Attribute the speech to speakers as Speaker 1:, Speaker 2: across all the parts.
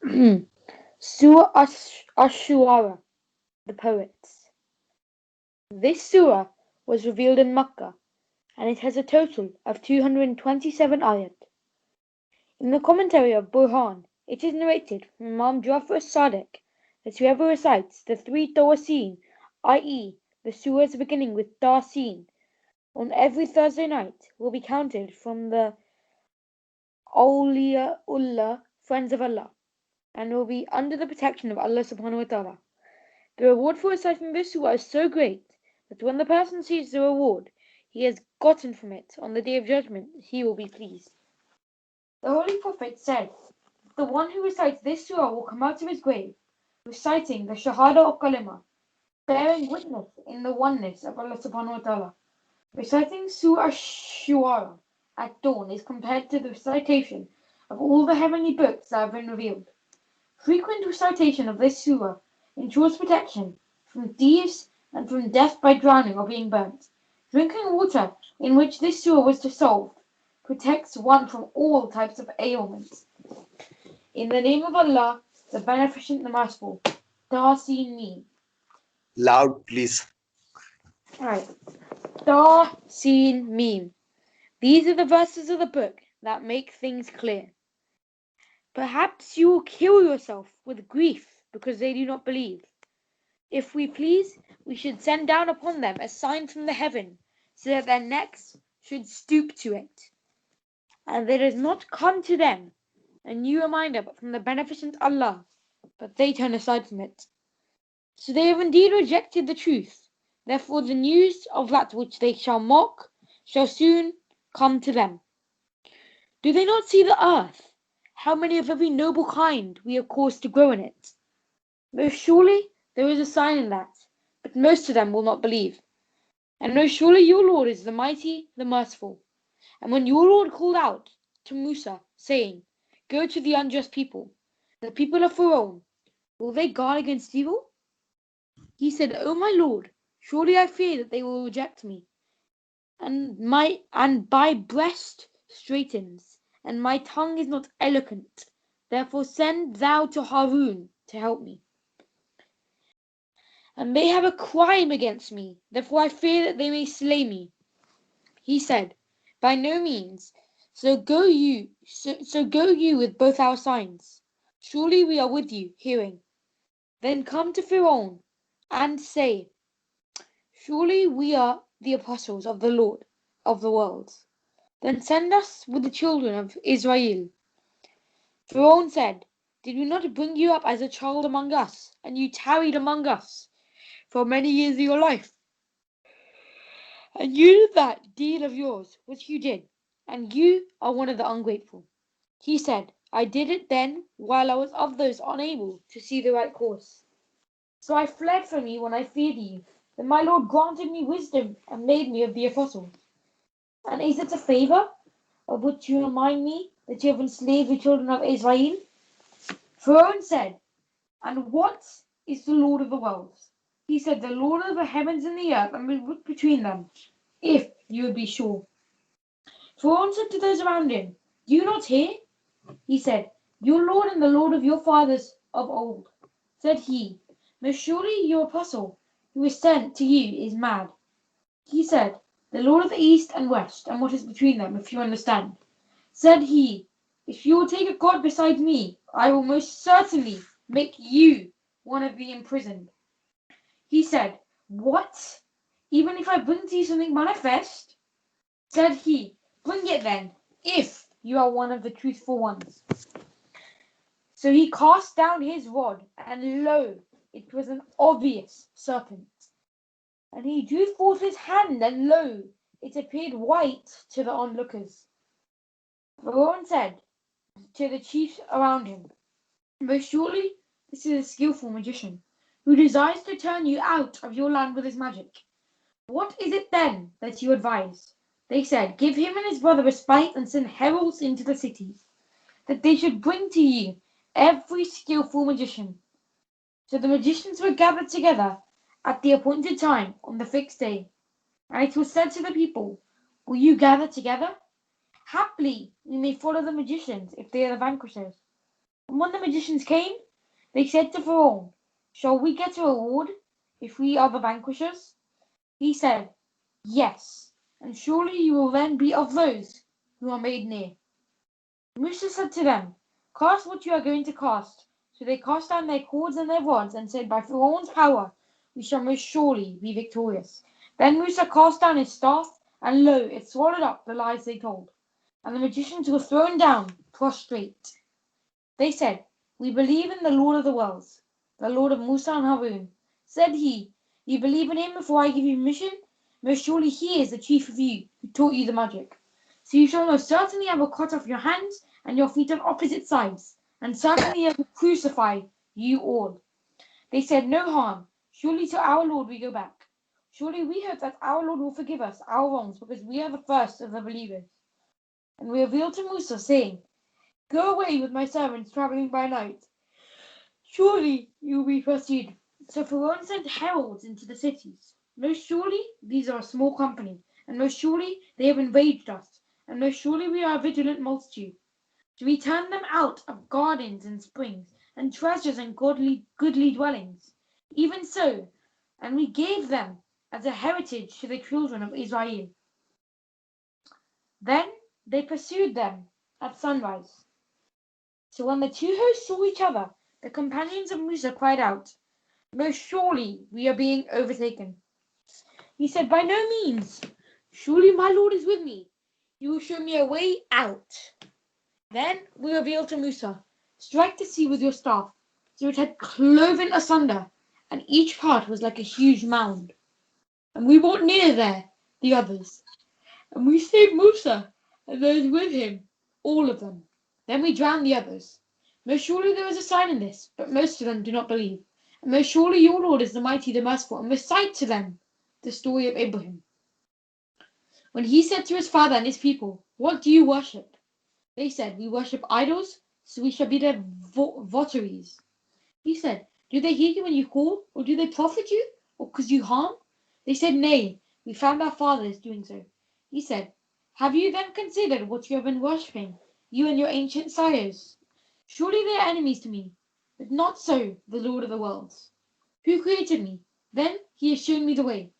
Speaker 1: Surah Ash-Shu'ara, the Poets. This surah was revealed in Makkah, and it has a total of 227 ayat. In the commentary of Burhan, it is narrated from Imam Jafar as-Sadiq that whoever recites the three Tawasin, i.e., the surahs beginning with Tasin, on every Thursday night will be counted from the Awliyaullah, friends of Allah, and will be under the protection of Allah subhanahu wa ta'ala. The reward for reciting this surah is so great that when the person sees the reward he has gotten from it on the Day of Judgment, he will be pleased. The Holy Prophet said, the one who recites this surah will come out of his grave, reciting the Shahada of Kalima, bearing witness in the oneness of Allah subhanahu wa ta'ala. Reciting Surah Shu'ara at dawn is compared to the recitation of all the heavenly books that have been revealed. Frequent recitation of this surah ensures protection from thieves and from death by drowning or being burnt. Drinking water in which this surah was dissolved protects one from all types of ailments. In the name of Allah, the Beneficent, the Merciful. Tasin Meen.
Speaker 2: Loud, please.
Speaker 1: Alright. Tasin Meen. These are the verses of the book that make things clear. Perhaps you will kill yourself with grief because they do not believe. If we please, we should send down upon them a sign from the heaven, so that their necks should stoop to it. And there does not come to them a new reminder but from the Beneficent Allah, but they turn aside from it. So they have indeed rejected the truth. Therefore the news of that which they shall mock shall soon come to them. Do they not see the earth? How many of every noble kind we have caused to grow in it? Most surely there is a sign in that, but most of them will not believe. And most surely your Lord is the mighty, the merciful. And when your Lord called out to Musa, saying, go to the unjust people, the people of Pharaoh, will they guard against evil? He said, O my Lord, surely I fear that they will reject me, and my breast straightens, and my tongue is not eloquent. Therefore send thou to Harun to help me. And they have a crime against me, therefore I fear that they may slay me. He said, by no means. So go you with both our signs. Surely we are with you, hearing. Then come to Pharaoh and say, surely we are the apostles of the Lord of the worlds. Then send us with the children of Israel. Pharaoh said, did we not bring you up as a child among us, and you tarried among us for many years of your life? And you did that deed of yours which you did, and you are one of the ungrateful. He said, I did it then while I was of those unable to see the right course. So I fled from you when I feared you. Then my Lord granted me wisdom and made me of the apostles. And is it a favour of which you remind me that you have enslaved the children of Israel? Pharaoh said, and what is the Lord of the worlds? He said, the Lord of the heavens and the earth, and between them, if you would be sure. Pharaoh said to those around him, do you not hear? He said, your Lord and the Lord of your fathers of old. Said he, most surely your apostle, who is sent to you, is mad. He said, the Lord of the east and west, and what is between them, if you understand. Said he, if you will take a god beside me, I will most certainly make you one of the imprisoned. He said, what? Even if I bring to you something manifest? Said he, bring it then, if you are one of the truthful ones. So he cast down his rod, and lo, it was an obvious serpent. And he drew forth his hand, and lo, it appeared white to the onlookers. Pharaoh said to the chiefs around him, most surely this is a skillful magician, who desires to turn you out of your land with his magic. What is it then that you advise? They said, give him and his brother respite, and send heralds into the cities, that they should bring to you every skillful magician. So the magicians were gathered together at the appointed time on the fixed day. And it was said to the people, will you gather together? Haply we may follow the magicians if they are the vanquishers. And when the magicians came, they said to Pharaoh, "Shall we get a reward if we are the vanquishers?" He said, "Yes, and surely you will then be of those who are made near." Musa said to them, "Cast what you are going to cast." So they cast down their cords and their rods, and said, "By Pharaoh's power we shall most surely be victorious." Then Musa cast down his staff, and lo, it swallowed up the lies they told. And the magicians were thrown down, prostrate. They said, "We believe in the Lord of the worlds, the Lord of Musa and Harun." Said he, "You believe in him before I give you permission? Most surely he is the chief of you, who taught you the magic. So you shall most certainly I will cut off your hands and your feet on opposite sides, and certainly I will crucify you all." They said, "No harm. Surely to our Lord we go back. Surely we hope that our Lord will forgive us our wrongs, because we are the first of the believers." And we revealed to Musa, saying, "Go away with my servants traveling by night. Surely you will be pursued." So Pharaoh sent heralds into the cities. "Most surely these are a small company, and most surely they have enraged us, and most surely we are a vigilant multitude. So we turned them out of gardens and springs, and treasures and goodly dwellings. Even so, and we gave them as a heritage to the children of Israel." Then they pursued them at sunrise. So when the two hosts saw each other, the companions of Musa cried out, "Most surely we are being overtaken." He said, "By no means. Surely my Lord is with me. He will show me a way out." Then we revealed to Musa, "Strike the sea with your staff." So it had cloven asunder, and each part was like a huge mound. And we brought near there the others, and we saved Musa and those with him, all of them. Then we drowned the others. Most surely there is a sign in this, but most of them do not believe. And most surely your Lord is the mighty, the merciful, and recite to them the story of Abraham, when he said to his father and his people, "What do you worship?" They said, "We worship idols, so we shall be their votaries." He said, "Do they hear you when you call, or do they profit you, or cause you harm?" They said, "Nay, we found our fathers doing so." He said, "Have you then considered what you have been worshipping, you and your ancient sires? Surely they are enemies to me, but not so the Lord of the worlds, who created me. Then he has shown me the way.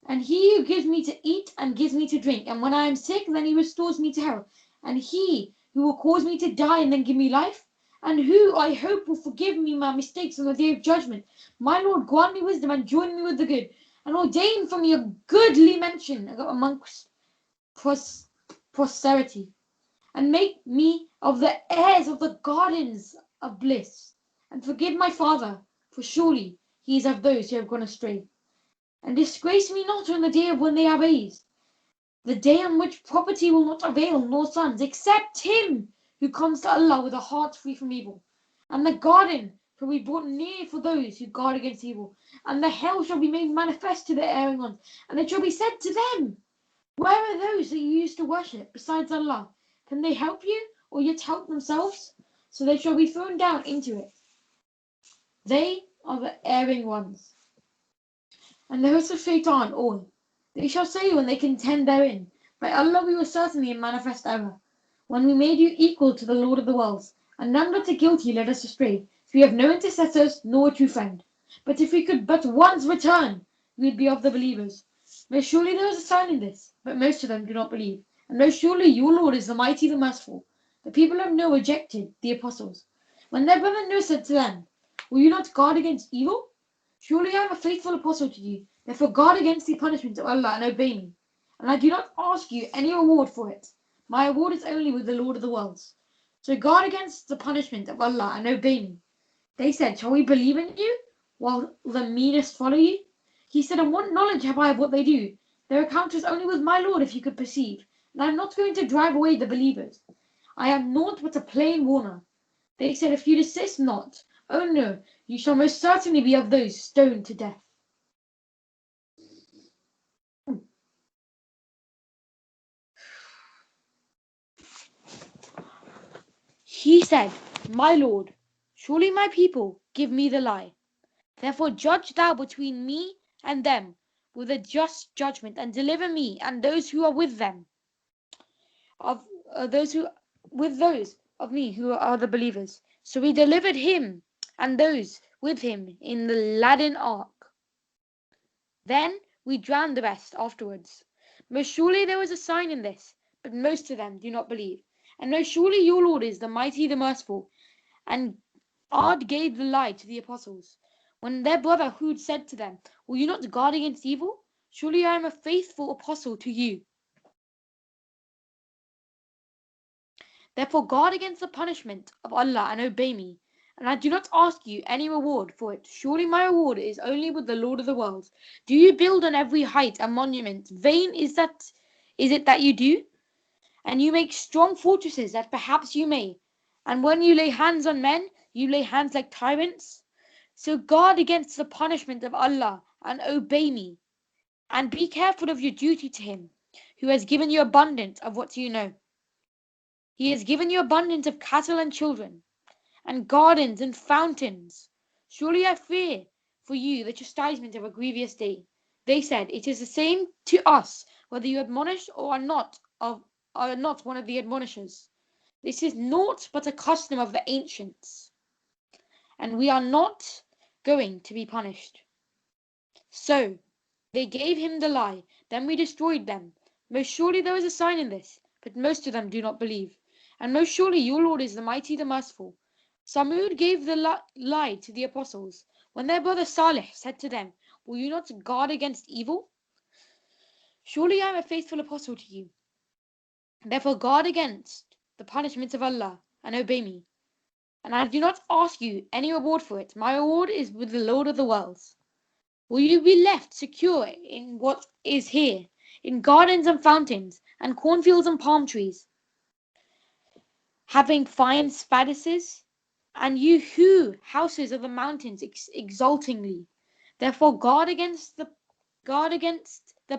Speaker 1: And he who gives me to eat and gives me to drink, and when I am sick, then he restores me to health. And he who will cause me to die and then give me life, and who I hope will forgive me my mistakes on the day of judgment. My Lord, grant me wisdom and join me with the good, and ordain for me a goodly mention amongst posterity, and make me of the heirs of the gardens of bliss, and forgive my father, for surely he is of those who have gone astray. And disgrace me not on the day when they are raised, the day on which property will not avail nor sons, except him who comes to Allah with a heart free from evil. And the garden shall be brought near for those who guard against evil, and the hell shall be made manifest to the erring ones. And it shall be said to them, "Where are those that you used to worship besides Allah? Can they help you, or yet help themselves?" So they shall be thrown down into it. They are the erring ones, and the hosts of Shaitan all. They shall say when they contend therein, "By Allah we were certainly in manifest error, when we made you equal to the Lord of the worlds, and none but the guilty led us astray. So we have no intercessors nor a true friend. But if we could but once return, we would be of the believers." Most surely there is a sign in this, but most of them do not believe. And most surely your Lord is the mighty, the merciful. The people of Noah rejected the apostles, when their brother Noah said to them, "Will you not guard against evil? Surely I am a faithful apostle to you. Therefore guard against the punishment of Allah and obey me. And I do not ask you any reward for it. My reward is only with the Lord of the worlds. So guard against the punishment of Allah and obey me." They said, "Shall we believe in you, while the meanest follow you?" He said, "And what knowledge have I of what they do? Their account is only with my Lord, if you could perceive. And I am not going to drive away the believers. I am naught but a plain warner." They said, "If you desist not, oh no, you shall most certainly be of those stoned to death." He said, "My Lord, surely my people give me the lie. Therefore judge thou between me and them with a just judgment, and deliver me and those who are with them of those of me who are the believers." So we delivered him and those with him in the laden ark. Then we drowned the rest afterwards. Most surely there was a sign in this, but most of them do not believe. And most surely your Lord is the mighty, the merciful. And God gave the lie to the apostles. When their brother Hud said to them, will you not guard against evil? Surely I am a faithful apostle to you. Therefore guard against the punishment of Allah and obey me. And I do not ask you any reward for it. Surely my reward is only with the Lord of the worlds. Do you build on every height a monument? Vain is it that you do? And you make strong fortresses that perhaps you may. And when you lay hands on men, you lay hands like tyrants. So guard against the punishment of Allah and obey me. And be careful of your duty to him, who has given you abundance of what you know. He has given you abundance of cattle and children, and gardens and fountains. Surely I fear for you the chastisement of a grievous day. They said, it is the same to us whether you admonish or are not one of the admonishers. This is naught but a custom of the ancients, and we are not going to be punished. So they gave him the lie, then we destroyed them. Most surely there is a sign in this, but most of them do not believe. And most surely your Lord is the mighty, the merciful. Samud gave the lie to the apostles, when their brother Salih said to them, will you not guard against evil? Surely I am a faithful apostle to you. Therefore guard against the punishment of Allah, and obey me. And I do not ask you any reward for it. My reward is with the Lord of the worlds. Will you be left secure in what is here, in gardens and fountains, and cornfields and palm trees, having fine spadices? And you who houses of the mountains exultingly. Therefore guard against the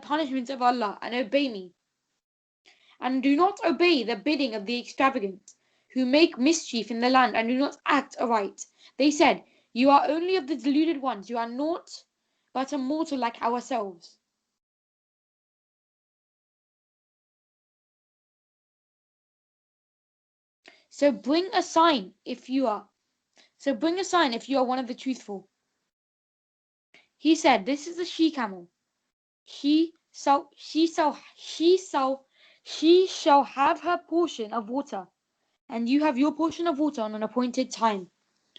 Speaker 1: punishment of Allah, and obey me. And do not obey the bidding of the extravagant, who make mischief in the land and do not act aright. They said, you are only of the deluded ones, you are naught but a mortal like ourselves. So bring a sign if you are one of the truthful. He said, this is the she camel. She shall have her portion of water, and you have your portion of water on an appointed time.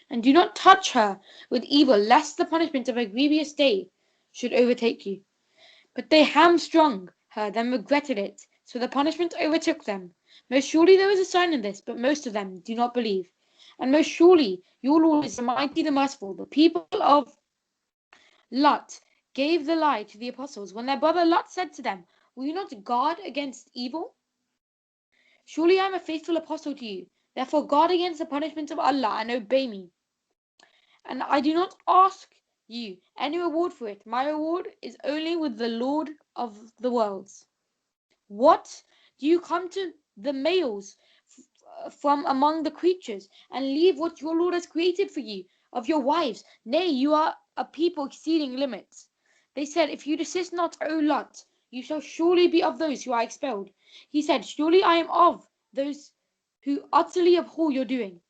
Speaker 1: And do not touch her with evil, lest the punishment of a grievous day should overtake you. But they hamstrung her, then regretted it, so the punishment overtook them. Most surely there is a sign in this, but most of them do not believe. And most surely your Lord is the mighty, the merciful. The people of Lot gave the lie to the apostles when their brother Lot said to them, will you not guard against evil? Surely I am a faithful apostle to you. Therefore guard against the punishment of Allah and obey me. And I do not ask you any reward for it. My reward is only with the Lord of the worlds. What? Do you come to the males from among the creatures and leave what your Lord has created for you of your wives? Nay, you are a people exceeding limits. They said, if you desist not, O Lot, you shall surely be of those who are expelled. He said, surely I am of those who utterly abhor your doing.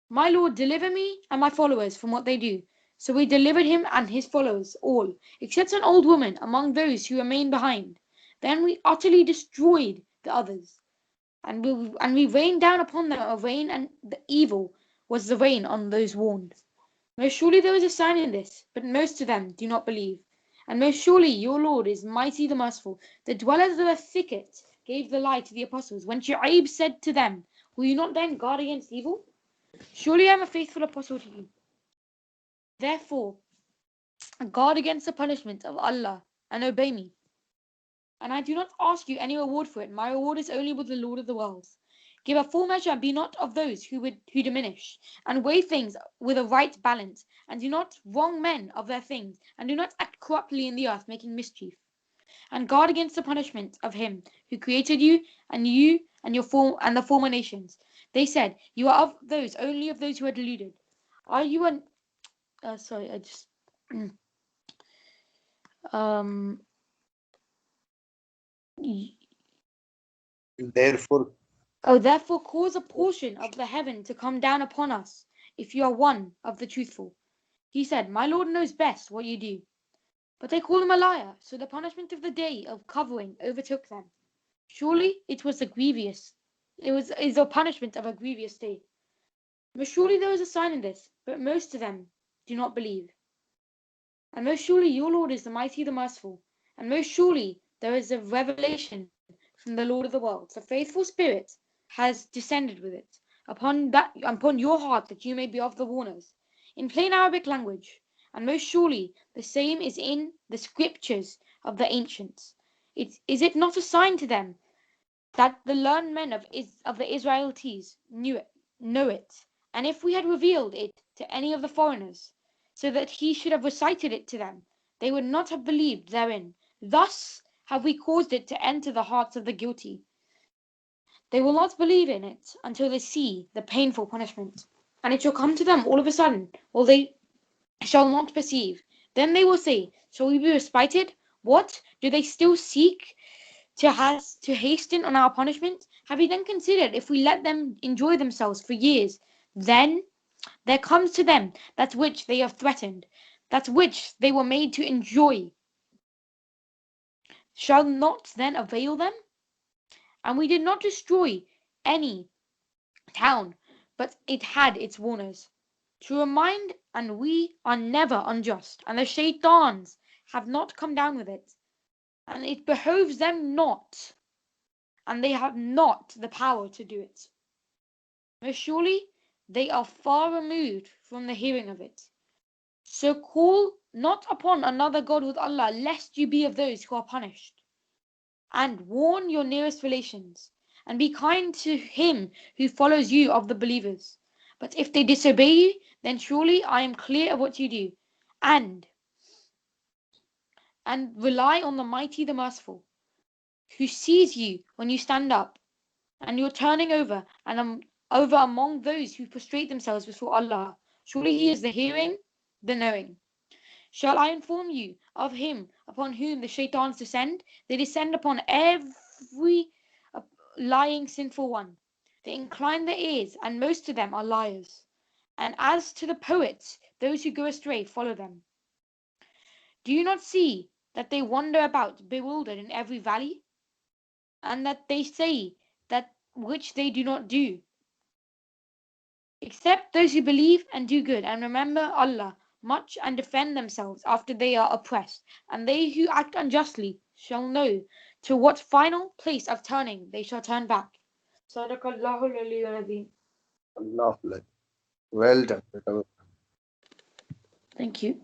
Speaker 1: My Lord, deliver me and my followers from what they do. So we delivered him and his followers all, except an old woman among those who remained behind. Then we utterly destroyed the others, and we rained down upon them a rain, and the evil was the rain on those warned. Most surely there is a sign in this, but most of them do not believe. And most surely your Lord is mighty, the merciful. The dwellers of the thicket gave the lie to the apostles when Shu'aib said to them, will you not then guard against evil? Surely I am a faithful apostle to you. Therefore guard against the punishment of Allah and obey me. And I do not ask you any reward for it. My reward is only with the Lord of the worlds. Give a full measure and be not of those who diminish, and weigh things with a right balance, and do not wrong men of their things, and do not act corruptly in the earth, making mischief. And guard against the punishment of him who created you and the former nations. They said, you are of those only of those who are deluded. Are you an sorry, I just
Speaker 2: Therefore,
Speaker 1: therefore cause a portion of the heaven to come down upon us, if you are one of the truthful. He said, My Lord knows best what you do. But they call him a liar, so the punishment of the day of covering overtook them. Surely it was is a punishment of a grievous day. Most surely there is a sign in this, but most of them do not believe. And most surely your Lord is the mighty, the merciful, and most surely there is a revelation from the Lord of the worlds. The faithful Spirit has descended with it upon your heart, that you may be of the warners, in plain Arabic language. And most surely the same is in the scriptures of the ancients. Is it not a sign to them that the learned men of the Israelites know it? And if we had revealed it to any of the foreigners, so that he should have recited it to them, they would not have believed therein. Thus have we caused it to enter the hearts of the guilty. They will not believe in it until they see the painful punishment. And it shall come to them all of a sudden, while they shall not perceive. Then they will say, Shall we be respited? What? Do they still seek to hasten on our punishment? Have you then considered if we let them enjoy themselves for years, then there comes to them that which they have threatened, that which they were made to enjoy, shall not then avail them? And we did not destroy any town, but it had its warners to remind, and we are never unjust, and the shaitans have not come down with it, and it behoves them not, and they have not the power to do it. Most surely they are far removed from the hearing of it. So call not upon another God with Allah, lest you be of those who are punished. And warn your nearest relations, and be kind to him who follows you of the believers. But if they disobey you, then surely I am clear of what you do, and rely on the mighty, the merciful, who sees you when you stand up, and you're turning over over among those who prostrate themselves before Allah. Surely He is the hearing, the knowing. Shall I inform you of him upon whom the shaitans descend? They descend upon every lying, sinful one. They incline their ears, and most of them are liars. And as to the poets, those who go astray follow them. Do you not see that they wander about bewildered in every valley? And that they say that which they do not do? Except those who believe and do good and remember Allah much and defend themselves after they are oppressed, and they who act unjustly shall know to what final place of turning they shall turn back. Sadaqallahul Aliyyul Azim.
Speaker 2: Allah. Well done.
Speaker 1: Thank you.